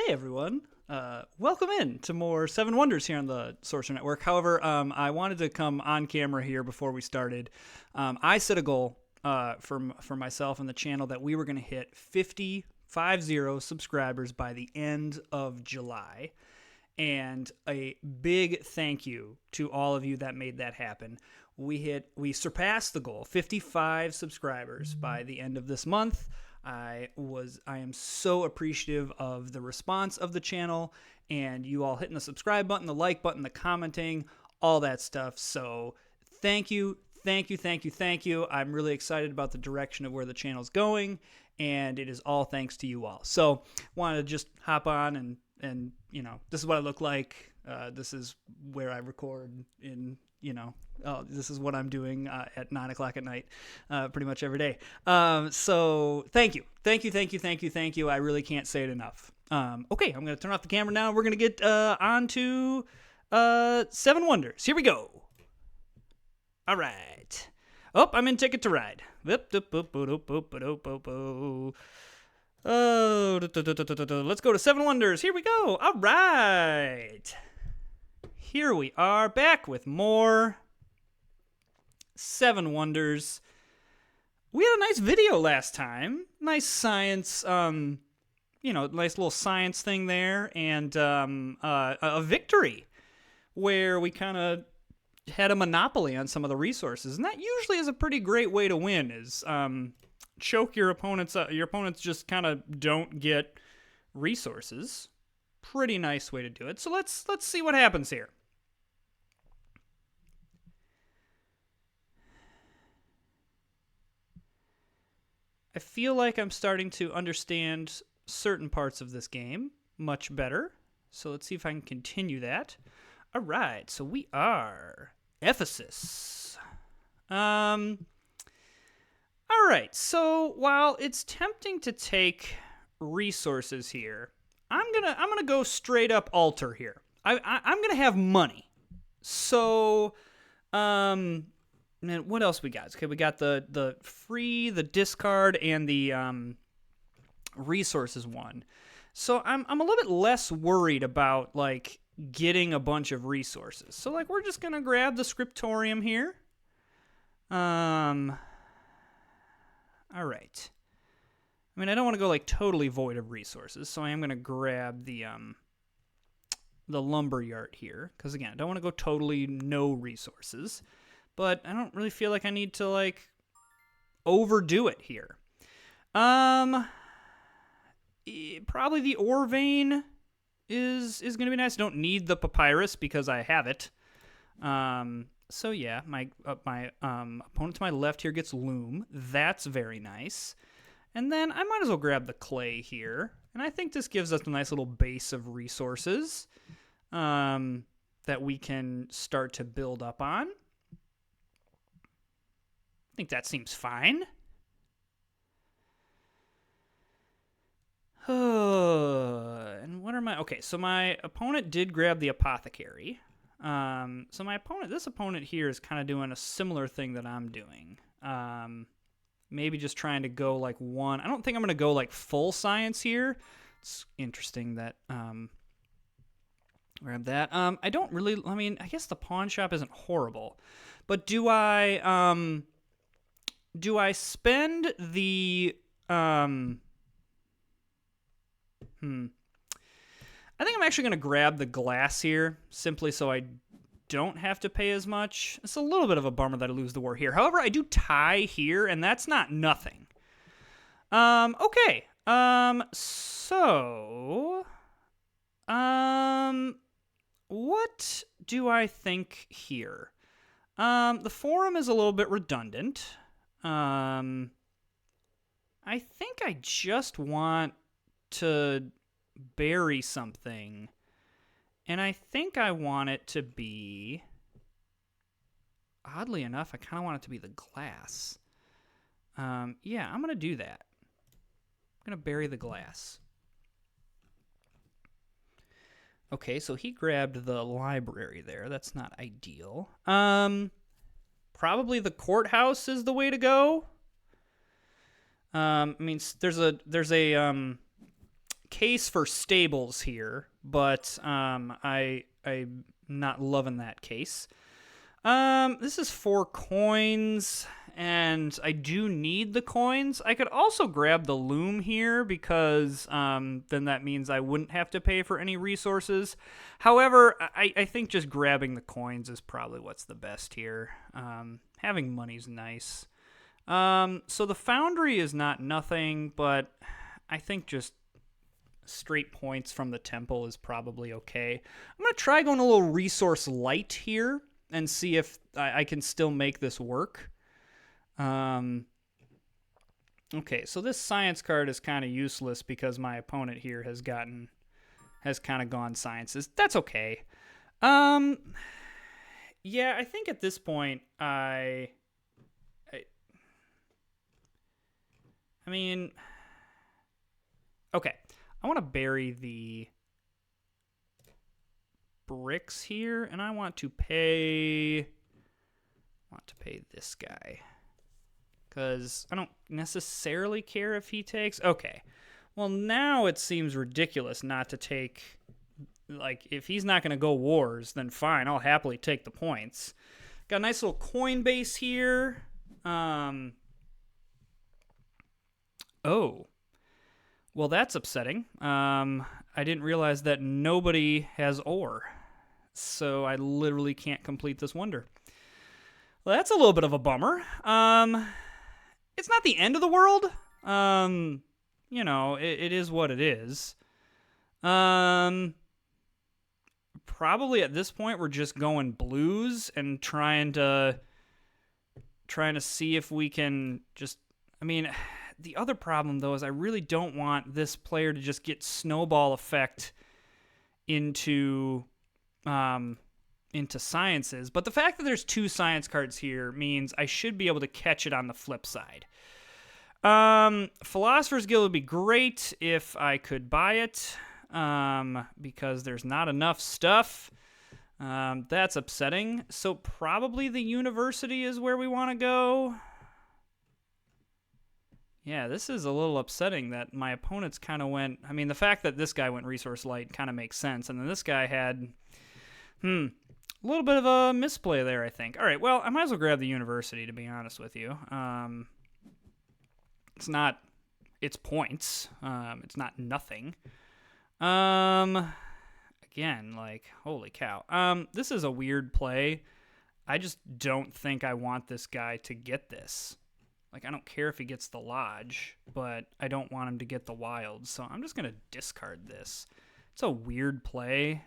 Hey everyone, welcome in to more Seven Wonders here on the Sorcerer Network. However, I wanted to come on camera here before we started. I set a goal for myself and the channel that we were going to hit 50 subscribers by the end of July. And a big thank you to all of you that made that happen. We surpassed the goal, 55 subscribers by the end of this month. I am so appreciative of the response of the channel and you all hitting the subscribe button, the like button, the commenting, all that stuff. So thank you. I'm really excited about the direction of where the channel's going, and it is all thanks to you all. So wanted to just hop on and you know, this is what I look like. This is where I record in, you know, this is what I'm doing at 9 o'clock at night, pretty much every day. So thank you. I really can't say it enough. Okay, I'm going to turn off the camera now. We're going to get on to Seven Wonders. Here we go. All right. Oh, I'm in Ticket to Ride. Oh, let's go to Seven Wonders. Here we go. All right. Here we are back with more Seven Wonders. We had a nice video last time. Nice science, nice little science thing there, and a victory where we kind of had a monopoly on some of the resources, and that usually is a pretty great way to win. Is choke your opponents. Your opponents just kind of don't get resources. Pretty nice way to do it. So let's see what happens here. I feel like I'm starting to understand certain parts of this game much better. So let's see if I can continue that. All right, so we are Ephesus. All right, so while it's tempting to take resources here, I'm gonna go straight up altar here. I'm gonna have money. So, and what else we got? Okay, we got the free, the discard, and the resources one. So I'm a little bit less worried about like getting a bunch of resources. So like we're just gonna grab the scriptorium here. All right. I mean, I don't want to go like totally void of resources, so I am gonna grab the lumberyard here because again, I don't want to go totally no resources, but I don't really feel like I need to like overdo it here. Probably the ore vein is going to be nice. I don't need the papyrus because I have it. So yeah, my opponent to my left here gets loom. That's very nice. And then I might as well grab the clay here. And I think this gives us a nice little base of resources that we can start to build up on. I think that seems fine. And what are my... Okay, so my opponent did grab the apothecary. So this opponent here is kind of doing a similar thing that I'm doing. Maybe just trying to go like one... I don't think I'm going to go like full science here. It's interesting that... grab that. I don't really... I mean, I guess the pawn shop isn't horrible. But do I spend the... I think I'm actually going to grab the glass here, simply so I don't have to pay as much. It's a little bit of a bummer that I lose the war here. However, I do tie here, and that's not nothing. Okay. What do I think here? The forum is a little bit redundant. I think I just want to bury something, and I think I want it to be, oddly enough, I kind of want it to be the glass. Yeah, I'm gonna do that. I'm gonna bury the glass. Okay, so he grabbed the library there. That's not ideal. Probably the courthouse is the way to go. I mean, there's a case for stables here, but I'm not loving that case. This is 4 coins, and I do need the coins. I could also grab the loom here because then that means I wouldn't have to pay for any resources. However, I think just grabbing the coins is probably what's the best here. Having money's nice. So the foundry is not nothing, but I think just straight points from the temple is probably okay. I'm going to try going a little resource light here and see if I can still make this work. Okay, so this science card is kind of useless because my opponent here has kind of gone sciences. That's okay. Yeah, I think at this point I mean, okay. I want to bury the bricks here, and I want to pay this guy because I don't necessarily care if he takes. Okay, well now it seems ridiculous not to take. Like, if he's not going to go wars, then fine, I'll happily take the points. Got a nice little coin base here. Oh. Well, that's upsetting. I didn't realize that nobody has ore, so I literally can't complete this wonder. Well, that's a little bit of a bummer. It's not the end of the world. You know, it is what it is. Probably at this point we're just going blues and trying to see if we can just. I mean. The other problem, though, is I really don't want this player to just get snowball effect into sciences. But the fact that there's 2 science cards here means I should be able to catch it on the flip side. Philosopher's Guild would be great if I could buy it, because there's not enough stuff. That's upsetting. So probably the university is where we want to go. Yeah, this is a little upsetting that my opponents kind of went. I mean, the fact that this guy went resource light kind of makes sense, and then this guy had, a little bit of a misplay there, I think. All right, well, I might as well grab the university, to be honest with you. It's points. It's not nothing. Again, like, holy cow. This is a weird play. I just don't think I want this guy to get this. Like, I don't care if he gets the Lodge, but I don't want him to get the Wild, so I'm just going to discard this. It's a weird play,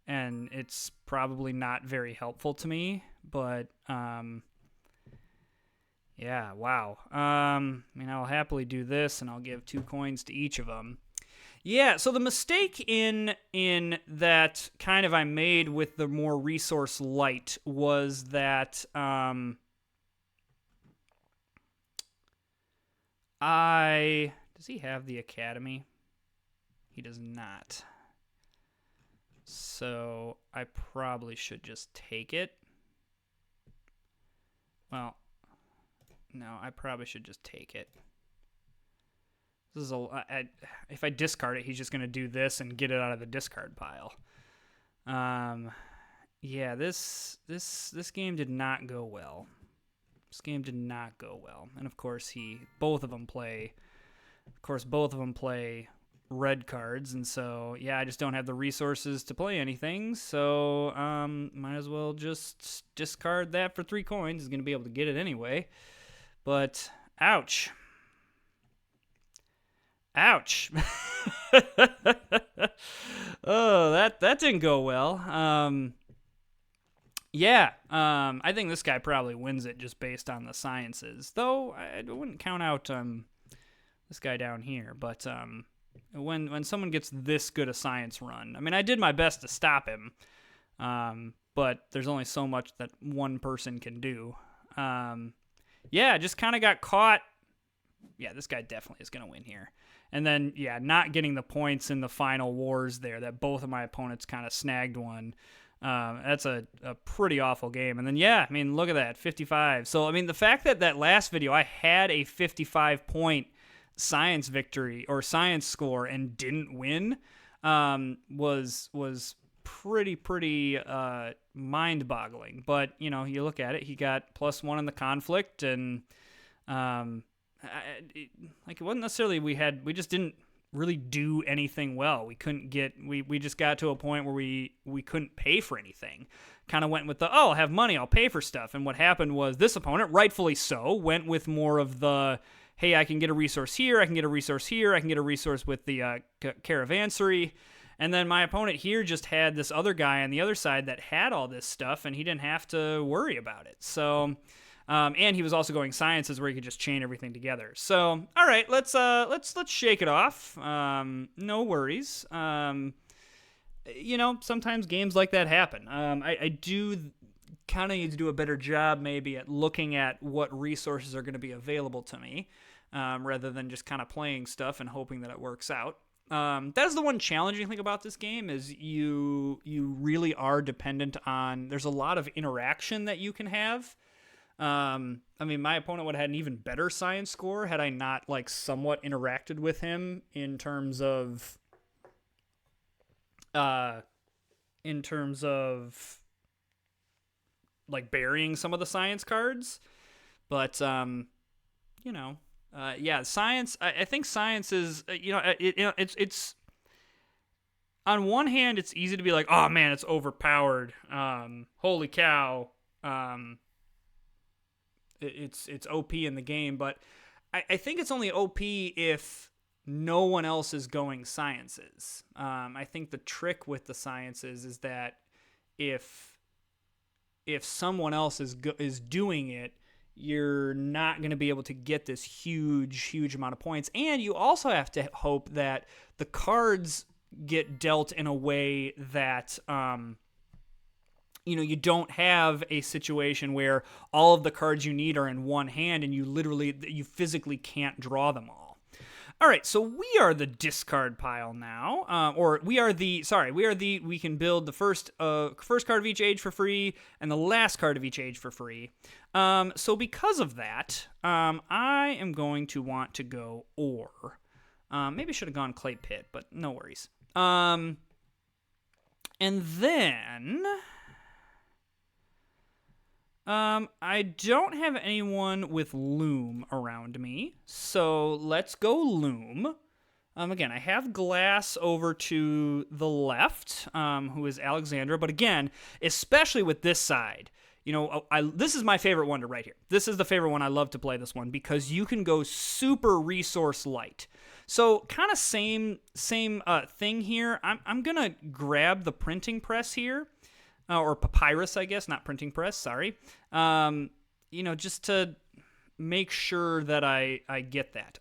and it's probably not very helpful to me, but, yeah, wow. I mean, I'll happily do this, and I'll give 2 coins to each of them. Yeah, so the mistake in that kind of I made with the more resource light was that, does he have the academy? He does not. So I probably should just take it. Well, no, I probably should just take it. This is if I discard it, he's just going to do this and get it out of the discard pile. Yeah, this game did not go well. This game did not go well. And of course both of them play red cards, and so yeah, I just don't have the resources to play anything, so might as well just discard that for 3 coins. He's going to be able to get it anyway. But ouch. Ouch. Oh, that didn't go well. Yeah, I think this guy probably wins it just based on the sciences. Though I wouldn't count out this guy down here. But when someone gets this good a science run, I mean, I did my best to stop him. But there's only so much that one person can do. Yeah, just kind of got caught. Yeah, this guy definitely is going to win here. And then, yeah, not getting the points in the final wars there that both of my opponents kind of snagged one. That's a pretty awful game. And then, yeah, I mean, look at that, 55. So, I mean, the fact that last video I had a 55-point science victory or science score and didn't win was pretty mind-boggling. But you look at it, he got +1 in the conflict, and it wasn't necessarily we just didn't really do anything well. We just got to a point where we couldn't pay for anything. Kind of went with I'll have money, I'll pay for stuff. And what happened was this opponent, rightfully so, went with more of the, hey, I can get a resource here, I can get a resource here, I can get a resource with the Caravansary. And then my opponent here just had this other guy on the other side that had all this stuff, and he didn't have to worry about it. So, and he was also going sciences where he could just chain everything together. So, all right, let's shake it off. No worries. Sometimes games like that happen. I do kind of need to do a better job maybe at looking at what resources are going to be available to me, rather than just kind of playing stuff and hoping that it works out. That is the one challenging thing about this game is you really are dependent on, there's a lot of interaction that you can have. My opponent would have had an even better science score had I not somewhat interacted with him in terms of burying some of the science cards. But, science. I think science is, it's on one hand, it's easy to be like, oh man, it's overpowered. Holy cow. It's OP in the game, but I think it's only OP if no one else is going sciences. I think the trick with the sciences is that if someone else is doing it, you're not going to be able to get this huge amount of points. And you also have to hope that the cards get dealt in a way that, you don't have a situation where all of the cards you need are in one hand and you physically can't draw them all. All right, so we are the discard pile now, we can build the first card of each age for free and the last card of each age for free. So because of that, I am going to want to go ore. Maybe I should have gone clay pit, but no worries. And then I don't have anyone with loom around me, so let's go loom. Again, I have glass over to the left, who is Alexandra, but again, especially with this side, this is my favorite wonder right here. This is the favorite one. I love to play this one because you can go super resource light. So kind of same thing here. I'm gonna grab the printing press here. Or papyrus, I guess, not printing press, sorry. Just to make sure that I get that.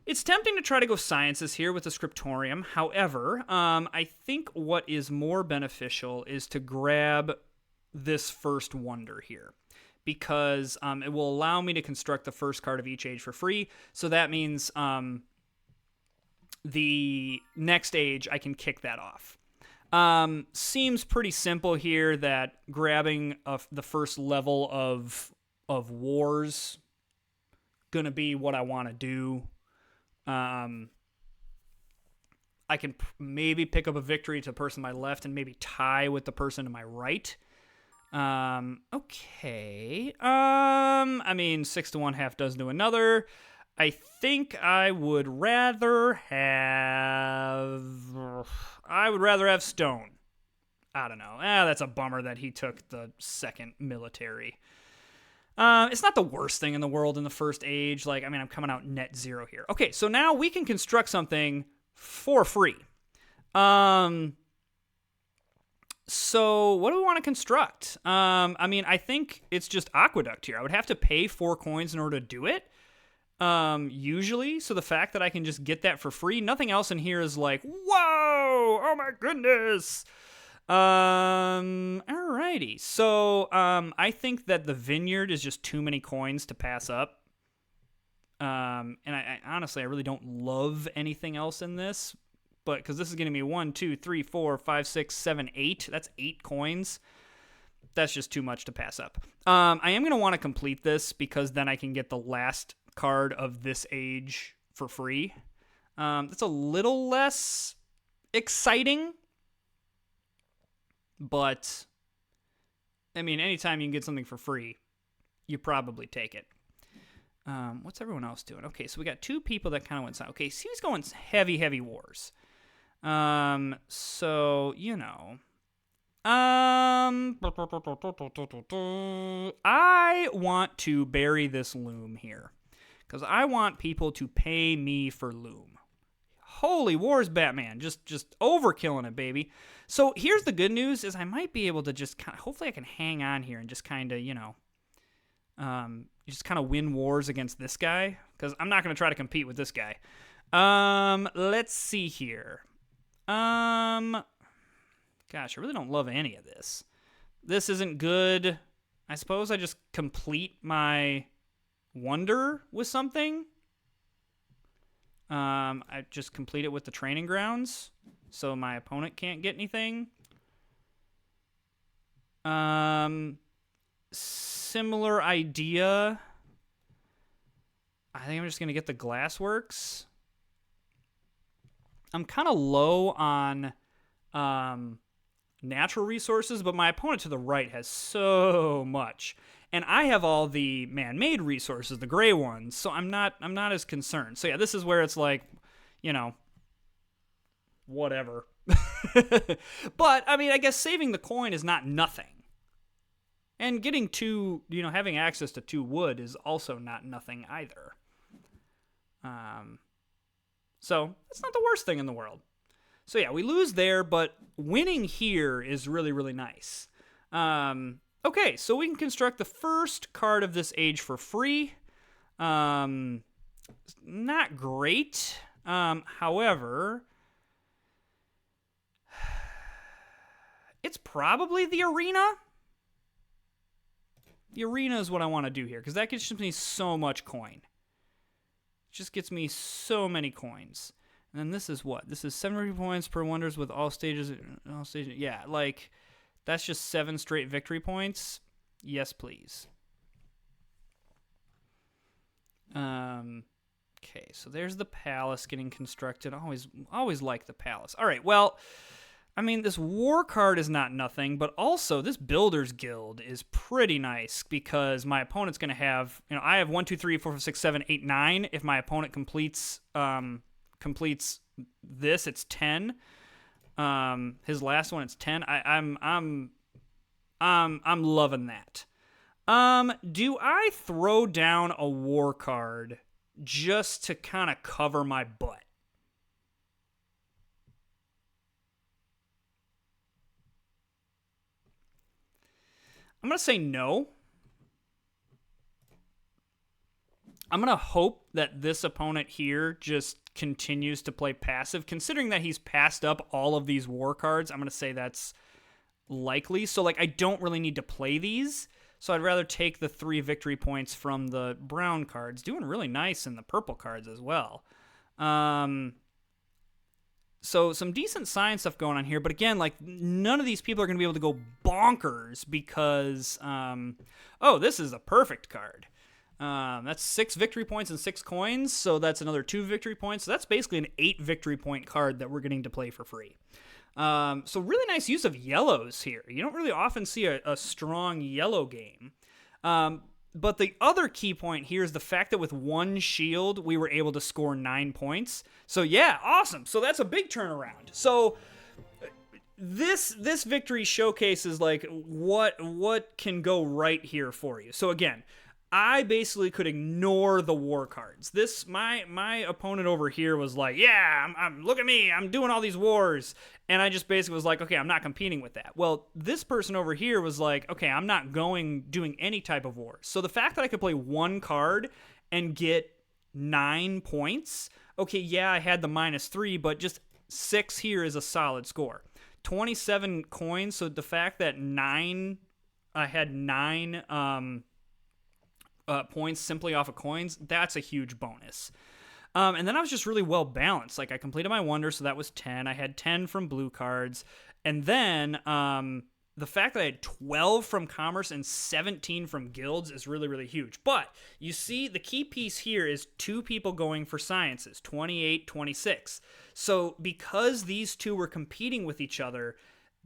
It's tempting to try to go sciences here with the scriptorium. However, I think what is more beneficial is to grab this first wonder here, because it will allow me to construct the first card of each age for free. So that means the next age I can kick that off. Seems pretty simple here that grabbing the first level of wars gonna be what I want to do. I can maybe pick up a victory to the person to my left and maybe tie with the person to my right. Okay. 6 to 1, half dozen to another. I think I would rather have stone. I don't know. That's a bummer that he took the second military. It's not the worst thing in the world in the first age. I'm coming out net zero here. Okay, so now we can construct something for free. So what do we want to construct? I think it's just aqueduct here. I would have to pay 4 coins in order to do it. Usually, so the fact that I can just get that for free, nothing else in here is like, whoa, oh my goodness. Alrighty, so, I think that the vineyard is just too many coins to pass up. And I honestly, I really don't love anything else in this, but, because this is going to be 1, 2, 3, 4, 5, 6, 7, 8, that's 8 coins. That's just too much to pass up. I am going to want to complete this because then I can get the last card of this age for free. That's a little less exciting, but I mean, anytime you can get something for free, you probably take it. What's everyone else doing? Okay, so we got 2 people that kind of went south. Okay, so he's going heavy wars. So, you know. I want to bury this loom here, because I want people to pay me for loom. Holy wars, Batman. Just overkilling it, baby. So here's the good news, is I might be able to just kind of, hopefully I can hang on here and just kind of, you know, just kind of win wars against this guy, because I'm not going to try to compete with this guy. Let's see here. Gosh, I really don't love any of this. This isn't good. I suppose I just complete my wonder with something. I just complete it with the training grounds, so my opponent can't get anything. Similar idea. I think I'm just going to get the Glassworks. I'm kind of low on natural resources, but my opponent to the right has so much. And I have all the man-made resources, the gray ones, so I'm not as concerned. So yeah, this is where it's like, you know, whatever. But, I mean, I guess saving the coin is not nothing. And getting 2, you know, having access to 2 wood is also not nothing either. So, it's not the worst thing in the world. So yeah, we lose there, but winning here is really, really nice. Okay, so we can construct the first card of this age for free. Not great. However, it's probably the arena. The arena is what I want to do here, because that gets me so much coin. It just gets me so many coins. And then this is what? This is 70 points per wonders with all stages. Yeah, like, that's just 7 straight victory points. Yes, please. Okay, so there's the palace getting constructed. Always like the palace. All right, well, I mean, this war card is not nothing, but also this Builder's Guild is pretty nice, because my opponent's going to have, you know, I have 1, 2, 3, 4, 5, 6, 7, 8, 9. If my opponent completes this, it's 10. His last one, it's 10. I'm loving that. Do I throw down a war card just to kind of cover my butt? I'm going to say no. I'm going to hope that this opponent here just continues to play passive. Considering that he's passed up all of these war cards, I'm going to say that's likely. So, like, I don't really need to play these. So I'd rather take the 3 victory points from the brown cards. Doing really nice in the purple cards as well. So some decent science stuff going on here. But again, like, none of these people are going to be able to go bonkers because, this is a perfect card. That's 6 victory points and 6 coins, so that's another 2 victory points. So that's basically an 8 victory point card that we're getting to play for free. So really nice use of yellows here. You don't really often see a strong yellow game. But the other key point here is the fact that with 1 shield, we were able to score 9 points. So yeah, awesome. So that's a big turnaround. So this victory showcases like what can go right here for you. So again, I basically could ignore the war cards. My opponent over here was like, yeah, I'm look at me, I'm doing all these wars. And I just basically was like, okay, I'm not competing with that. Well, this person over here was like, okay, I'm not doing any type of wars. So the fact that I could play 1 card and get 9 points, okay, yeah, I had the -3, but just 6 here is a solid score. 27 coins, so the fact that I had 9 points simply off of coins, that's a huge bonus. And then I was just really well balanced. Like, I completed my wonder, so that was 10. I had 10 from blue cards. And then the fact that I had 12 from commerce and 17 from guilds is really, really huge. But you see, the key piece here is 2 people going for sciences, 28, 26. So because these 2 were competing with each other,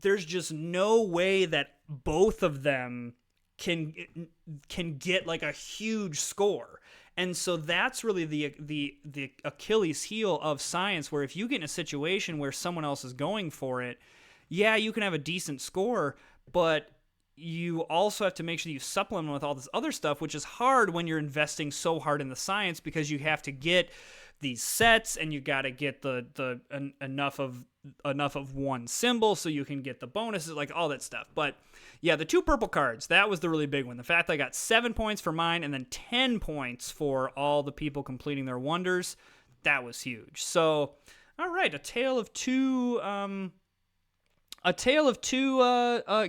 there's just no way that both of them can get like a huge score. And so that's really the Achilles heel of science, where if you get in a situation where someone else is going for it, yeah, you can have a decent score, but you also have to make sure you supplement with all this other stuff, which is hard when you're investing so hard in the science, because you have to get these sets and you got to get enough of one symbol so you can get the bonuses, like all that stuff. But yeah, the 2 purple cards, that was the really big one. The fact that I got 7 points for mine and then 10 points for all the people completing their wonders, that was huge. So, all right, a tale of two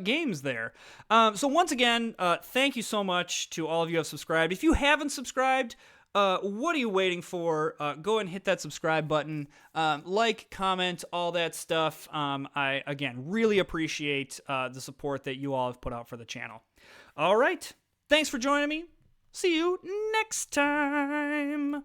games there. So once again, thank you so much to all of you who have subscribed. If you haven't subscribed, what are you waiting for? Go and hit that subscribe button. Like, comment, all that stuff. I, again, really appreciate the support that you all have put out for the channel. All right. Thanks for joining me. See you next time.